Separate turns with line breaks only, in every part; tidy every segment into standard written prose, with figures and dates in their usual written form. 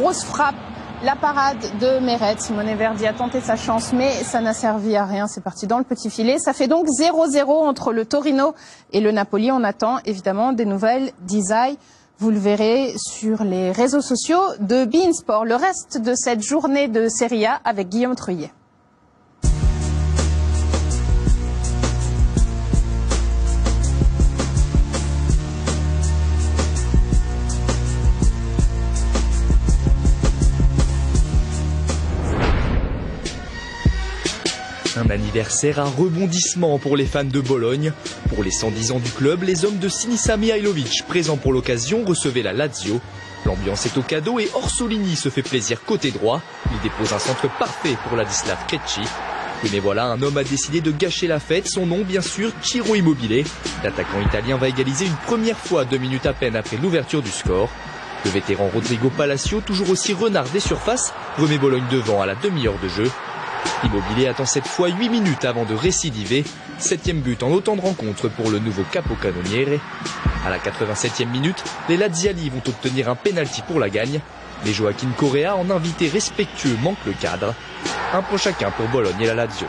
grosse frappe. La parade de Meret, Simone Verdi a tenté sa chance, mais ça n'a servi à rien. C'est parti dans le petit filet. Ça fait donc 0-0 entre le Torino et le Napoli. On attend évidemment des nouvelles d'Isai. Vous le verrez sur les réseaux sociaux de beIN Sport. Le reste de cette journée de Serie A avec Guillaume Treuillet.
Un anniversaire, un rebondissement pour les fans de Bologne. Pour les 110 ans du club, les hommes de Sinisa Mihajlovic, présents pour l'occasion, recevaient la Lazio. L'ambiance est au cadeau et Orsolini se fait plaisir côté droit. Il dépose un centre parfait pour Ladislav Krejci. Oui, mais voilà, un homme a décidé de gâcher la fête. Son nom, bien sûr, Ciro Immobile. L'attaquant italien va égaliser une première fois 2 minutes à peine après l'ouverture du score. Le vétéran Rodrigo Palacio, toujours aussi renard des surfaces, remet Bologne devant à la demi-heure de jeu. Immobile attend cette fois 8 minutes avant de récidiver. 7e but en autant de rencontres pour le nouveau capocannoniere. À la 87e minute, les Laziali vont obtenir un pénalty pour la gagne. Mais Joaquin Correa, en invité respectueux, manque le cadre. Un point chacun pour Bologne et la Lazio.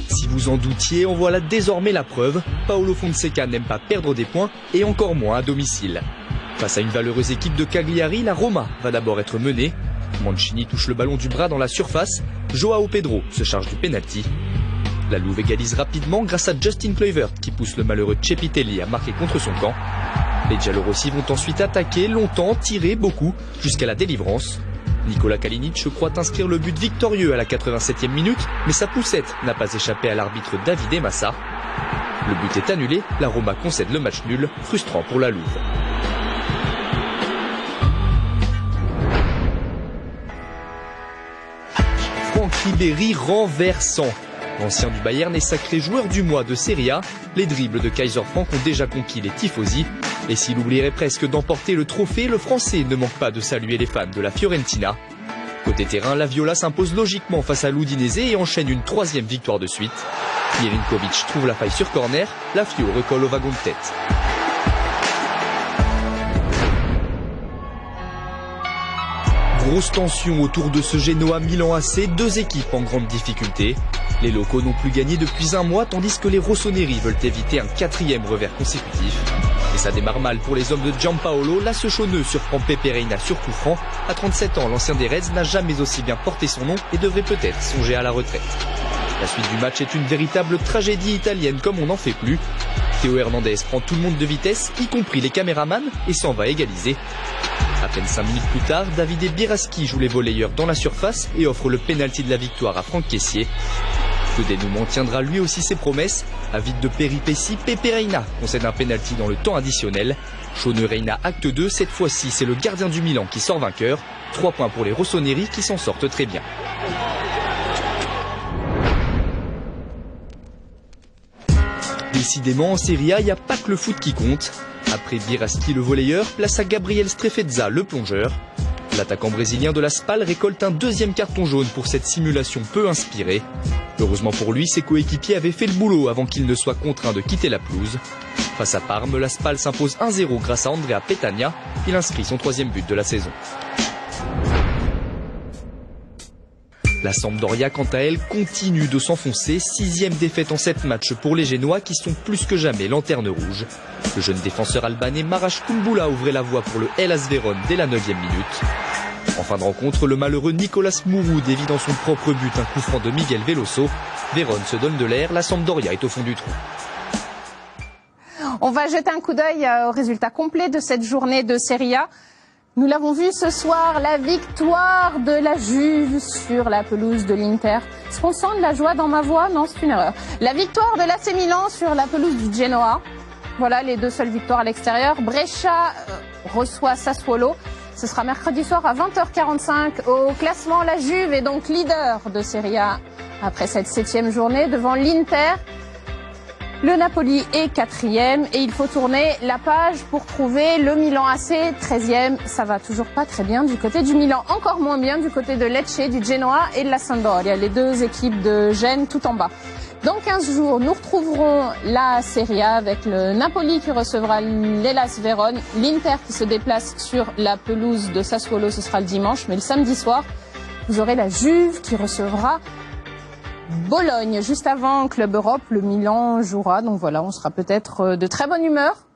Si vous en doutiez, en voilà désormais la preuve. Paolo Fonseca n'aime pas perdre des points et encore moins à domicile. Face à une valeureuse équipe de Cagliari, la Roma va d'abord être menée. Mancini touche le ballon du bras dans la surface. Joao Pedro se charge du penalty. La Louve égalise rapidement grâce à Justin Kluivert qui pousse le malheureux Cepitelli à marquer contre son camp. Les Giallorossi vont ensuite attaquer longtemps, tirer beaucoup, jusqu'à la délivrance. Nikola Kalinic croit inscrire le but victorieux à la 87e minute, mais sa poussette n'a pas échappé à l'arbitre Davide Massa. Le but est annulé, la Roma concède le match nul, frustrant pour la Louve. Franck Ribéry renversant. L'ancien du Bayern est sacré joueur du mois de Serie A. Les dribbles de Kaiser Frank ont déjà conquis les tifosi. Et s'il oublierait presque d'emporter le trophée, le Français ne manque pas de saluer les fans de la Fiorentina. Côté terrain, la Viola s'impose logiquement face à l'Udinese et enchaîne une 3e victoire de suite. Milinkovic trouve la faille sur corner, la Fio recolle au wagon de tête. Grosse tension autour de ce Genoa Milan AC, 2 équipes en grande difficulté. Les locaux n'ont plus gagné depuis un mois, tandis que les rossoneri veulent éviter un 4e revers consécutif. Et ça démarre mal pour les hommes de Giampaolo. La Sechonneux surprend Pepe Reina sur coup franc. À 37 ans, l'ancien des Reds n'a jamais aussi bien porté son nom et devrait peut-être songer à la retraite. La suite du match est une véritable tragédie italienne comme on n'en fait plus. Théo Hernandez prend tout le monde de vitesse, y compris les caméramans, et s'en va égaliser. À peine 5 minutes plus tard, Davide Biraschi joue les volleyeurs dans la surface et offre le pénalty de la victoire à Franck Kessié. Le dénouement tiendra lui aussi ses promesses. Avide de péripéties, Pepe Reina concède un pénalty dans le temps additionnel. Shone Reina acte 2, cette fois-ci c'est le gardien du Milan qui sort vainqueur. 3 points pour les rossoneri qui s'en sortent très bien. Décidément, en Serie A, il n'y a pas que le foot qui compte. Après Biraschi le volleyeur, place à Gabriel Strefezza le plongeur. L'attaquant brésilien de la Spal récolte un 2e carton jaune pour cette simulation peu inspirée. Heureusement pour lui, ses coéquipiers avaient fait le boulot avant qu'il ne soit contraint de quitter la pelouse. Face à Parme, la Spal s'impose 1-0 grâce à Andrea Petagna. Il inscrit son 3e but de la saison. La Sampdoria, quant à elle, continue de s'enfoncer. 6e défaite en 7 matchs pour les Génois qui sont plus que jamais lanterne rouge. Le jeune défenseur albanais Marash Kumbula ouvrait la voie pour le Hellas Vérone dès la 9e minute. En fin de rencontre, le malheureux Nicolas Mourou dévie dans son propre but un coup franc de Miguel Veloso. Vérone se donne de l'air, la Sampdoria est au fond du trou.
On va jeter un coup d'œil au résultat complet de cette journée de Serie A. Nous l'avons vu ce soir, la victoire de la Juve sur la pelouse de l'Inter. Est-ce qu'on sent de la joie dans ma voix? Non, c'est une erreur. La victoire de l'AC Milan sur la pelouse du Genoa. Voilà les 2 seules victoires à l'extérieur. Brescia reçoit Sassuolo. Ce sera mercredi soir à 20h45 au classement. La Juve est donc leader de Serie A après cette 7e journée devant l'Inter. Le Napoli est 4e et il faut tourner la page pour trouver le Milan AC 13e. Ça va toujours pas très bien du côté du Milan, encore moins bien du côté de Lecce, du Genoa et de la Sampdoria, les 2 équipes de Gênes tout en bas. Dans 15 jours, nous retrouverons la Serie A avec le Napoli qui recevra l'Hellas Vérone, l'Inter qui se déplace sur la pelouse de Sassuolo, ce sera le dimanche, mais le samedi soir, vous aurez la Juve qui recevra Bologne. Juste avant Club Europe, le Milan jouera, donc voilà, on sera peut-être de très bonne humeur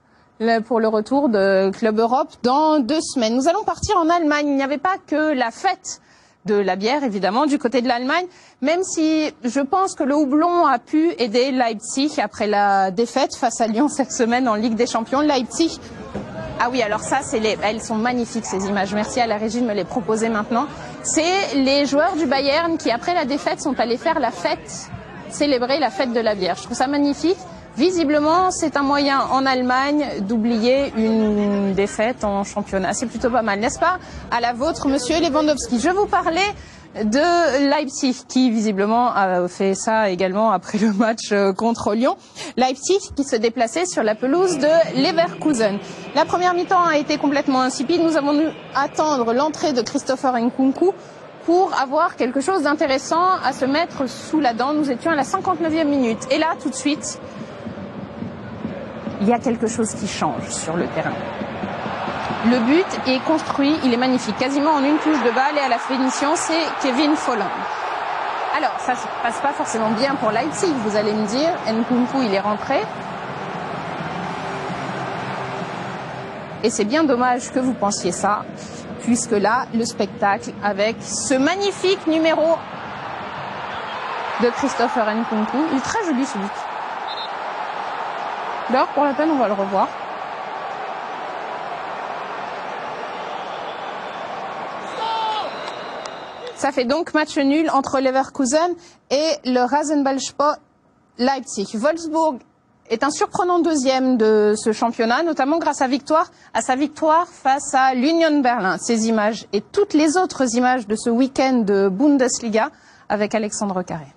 pour le retour de Club Europe dans 2 semaines. Nous allons partir en Allemagne, il n'y avait pas que la fête de la bière, évidemment, du côté de l'Allemagne, même si je pense que le houblon a pu aider Leipzig après la défaite face à Lyon cette semaine en Ligue des Champions. Leipzig, ah oui, alors ça, elles sont magnifiques ces images, merci à la régie de me les proposer maintenant. C'est les joueurs du Bayern qui, après la défaite, sont allés faire la fête, célébrer la fête de la bière. Je trouve ça magnifique. Visiblement, c'est un moyen en Allemagne d'oublier une défaite en championnat. C'est plutôt pas mal, n'est-ce pas? À la vôtre, monsieur Lewandowski. Je vous parlais de Leipzig, qui visiblement a fait ça également après le match contre Lyon. Leipzig qui se déplaçait sur la pelouse de Leverkusen. La première mi-temps a été complètement insipide. Nous avons dû attendre l'entrée de Christopher Nkunku pour avoir quelque chose d'intéressant à se mettre sous la dent. Nous étions à la 59e minute. Et là, tout de suite, il y a quelque chose qui change sur le terrain. Le but est construit, il est magnifique, quasiment en une touche de balle, et à la finition, c'est Kevin Folland. Alors, ça se passe pas forcément bien pour Leipzig, vous allez me dire. Nkunku, il est rentré. Et c'est bien dommage que vous pensiez ça, puisque là, le spectacle avec ce magnifique numéro de Christopher Nkunku, il est très joli ce but. D'ailleurs, pour la peine, on va le revoir. Ça fait donc match nul entre Leverkusen et le Rasenballsport Leipzig. Wolfsburg est un surprenant deuxième de ce championnat, notamment grâce à sa victoire face à l'Union Berlin. Ces images et toutes les autres images de ce week-end de Bundesliga avec Alexandre Carré.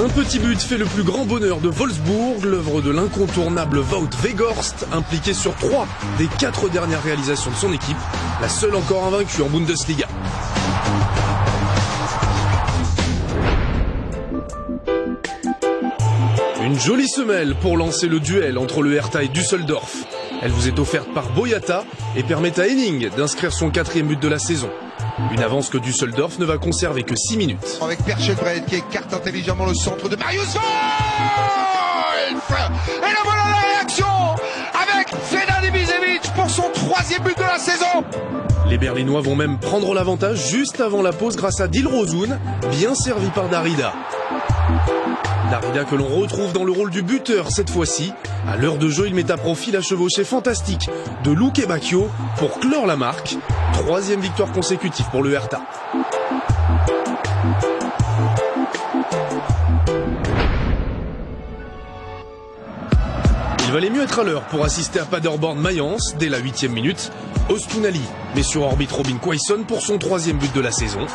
Un petit but fait le plus grand bonheur de Wolfsburg, l'œuvre de l'incontournable Wout Weghorst, impliqué sur 3 des 4 dernières réalisations de son équipe, la seule encore invaincue en Bundesliga. Une jolie semelle pour lancer le duel entre le Hertha et Düsseldorf. Elle vous est offerte par Boyata et permet à Henning d'inscrire son 4e but de la saison. Une avance que Düsseldorf ne va conserver que 6 minutes.
Avec Perchelbred qui écarte intelligemment le centre de Marius Wolf. Et la voilà la réaction avec Fedad Ibišević pour son 3e but de la saison.
Les Berlinois vont même prendre l'avantage juste avant la pause grâce à Dilrosun, bien servi par Darida. Darida que l'on retrouve dans le rôle du buteur cette fois-ci. À l'heure de jeu, il met à profit la chevauchée fantastique de Luke Bacchio pour clore la marque. 3e victoire consécutive pour le Hertha. Il valait mieux être à l'heure pour assister à Paderborn-Mayence dès la 8e minute. Ostunali met sur orbite Robin Quaison pour son 3e but de la saison.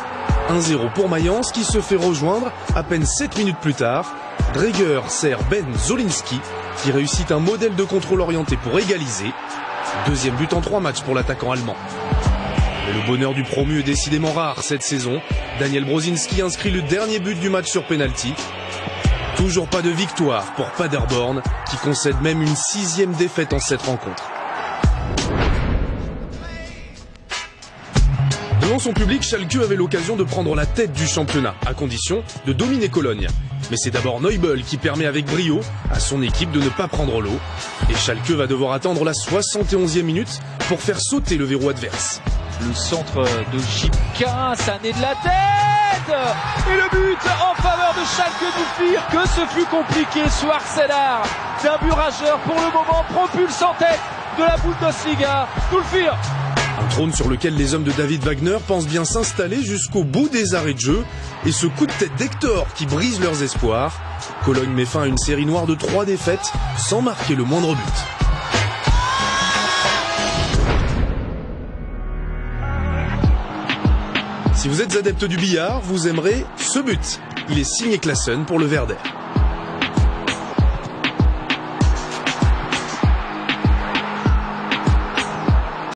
1-0 pour Mayence qui se fait rejoindre à peine 7 minutes plus tard. Dreger sert Ben Zolinski qui réussit un modèle de contrôle orienté pour égaliser. 2e but en 3 matchs pour l'attaquant allemand. Mais le bonheur du promu est décidément rare cette saison. Daniel Brosinski inscrit le dernier but du match sur penalty. Toujours pas de victoire pour Paderborn qui concède même une 6e défaite en 7 rencontres. Devant son public, Schalke avait l'occasion de prendre la tête du championnat, à condition de dominer Cologne. Mais c'est d'abord Neubel qui permet avec brio à son équipe de ne pas prendre l'eau. Et Schalke va devoir attendre la 71e minute pour faire sauter le verrou adverse.
Le centre de Jipka, ça naît de la tête. Et le but en faveur de Schalke d'Oufir. Que ce fut compliqué sous Arsenal. D'un but rageur pour le moment propulse en tête de la Bundesliga. D'Oufir.
Un trône sur lequel les hommes de David Wagner pensent bien s'installer jusqu'au bout des arrêts de jeu. Et ce coup de tête d'Hector qui brise leurs espoirs. Cologne met fin à une série noire de 3 défaites sans marquer le moindre but. Si vous êtes adepte du billard, vous aimerez ce but. Il est signé Klassen pour le Werder.